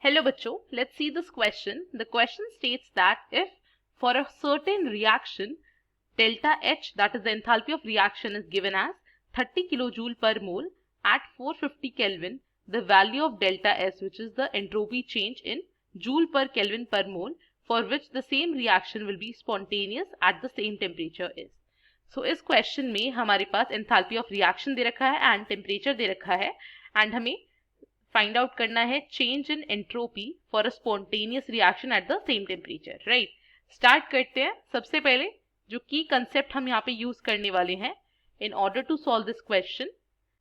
Hello बच्चों, let's see this question. The question states that if for a certain reaction delta H, that is the enthalpy of reaction, is given as 30 kilojoule per mole at 450 Kelvin, the value of delta S, which is the entropy change in joule per Kelvin per mole, for which the same reaction will be spontaneous at the same temperature is. So इस question में हमारे पास enthalpy of reaction दे रखा है and temperature दे रखा है and हमें find out करना है change in entropy for a spontaneous reaction at the same temperature. Right, start करते हैं. सबसे पहले जो की कंसेप्ट हम यहाँ पे यूज करने वाले हैं in order to solve this question,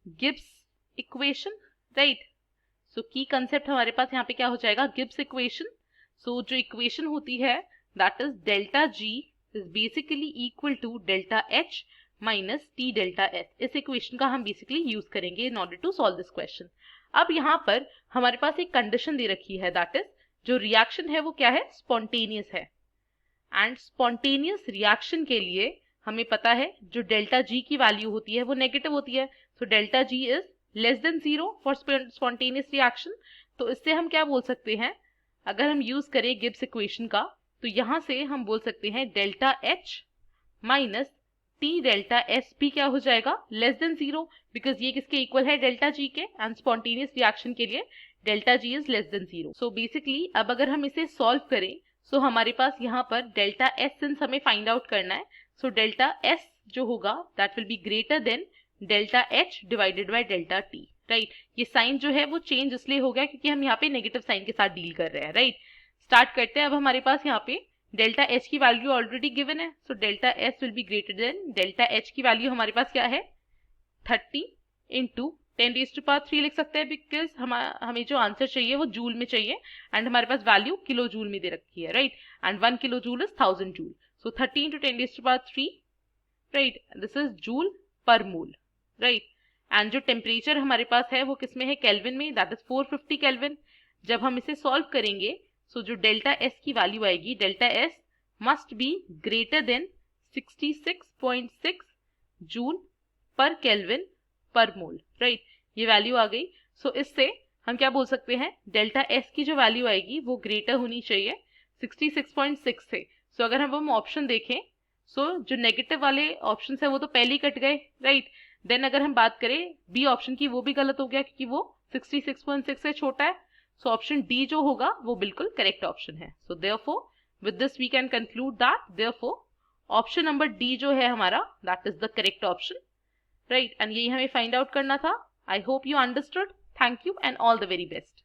Gibbs equation. Right, so की कंसेप्ट हमारे पास यहाँ पे क्या हो जाएगा, गिब्स इक्वेशन. सो जो इक्वेशन होती है that is delta G is basically equal to delta H minus T delta S. इस इक्वेशन का हम बेसिकली यूज करेंगे in order to solve this question. अब यहाँ पर हमारे पास एक कंडीशन दे रखी है दैट इज जो रिएक्शन है वो क्या है, स्पॉन्टेनियस है. एंड स्पॉन्टेनियस रिएक्शन के लिए हमें पता है जो डेल्टा जी की वैल्यू होती है वो नेगेटिव होती है. So delta G is less than 0 for spontaneous reaction. तो इससे हम क्या बोल सकते हैं, अगर हम यूज करें गिब्स इक्वेशन का, तो यहां से हम बोल सकते हैं delta H minus T delta S भी क्या हो जाएगा, लेस देन 0, बिकॉज ये किसके इक्वल है, डेल्टा जी के. एंड स्पॉन्टेनियस रिएक्शन के लिए delta G is less than 0. So basically अब अगर हम इसे सॉल्व करें, सो हमारे पास यहाँ पर डेल्टा एस सिंस हमें फाइंड आउट करना है, सो डेल्टा एस जो होगा that will be greater than delta H divided by delta T. Right, ये साइन जो है वो चेंज इसलिए हो गया क्योंकि हम यहाँ पे नेगेटिव साइन के साथ डील कर रहे हैं. राइट, स्टार्ट करते हैं. अब हमारे पास यहाँ पे डेल्टा एच की वैल्यू ऑलरेडी गिवन है, so delta S will be greater than delta H की वैल्यू हमारे पास क्या है, 30 इंटू 10⁻³ लिख सकते हैं, बिकॉज हमें जो आंसर चाहिए वो जूल में चाहिए एंड हमारे पास वैल्यू किलो जूल में दे रखी है. Right, and 1 kilo joule is 1000 joule. So 30 into 10⁻³. Right, this is joule पर मोल. राइट, एंड जो टेम्परेचर हमारे पास है वो किसमें है, केल्विन में, दैट इज 450 केल्विन. जब हम इसे सॉल्व करेंगे, सो जो डेल्टा एस की वैल्यू आएगी, delta S must be greater than 66.6 joule पर केल्विन पर मोल. राइट, ये वैल्यू आ गई. सो इससे हम क्या बोल सकते हैं, डेल्टा एस की जो वैल्यू आएगी वो ग्रेटर होनी चाहिए 66.6 से. सो अगर हम ऑप्शन देखें, सो जो नेगेटिव वाले ऑप्शन है वो तो पहले ही कट गए. राइट, देन अगर हम बात करें बी ऑप्शन की, वो भी गलत हो गया क्योंकि वो 66.6 से छोटा है. सो ऑप्शन डी जो होगा वो बिल्कुल करेक्ट ऑप्शन है. So therefore with this we can conclude that therefore option number D जो है हमारा that is the correct option. Right, and यही हमें फाइंड आउट करना था. I hope you understood. Thank you and all the very best.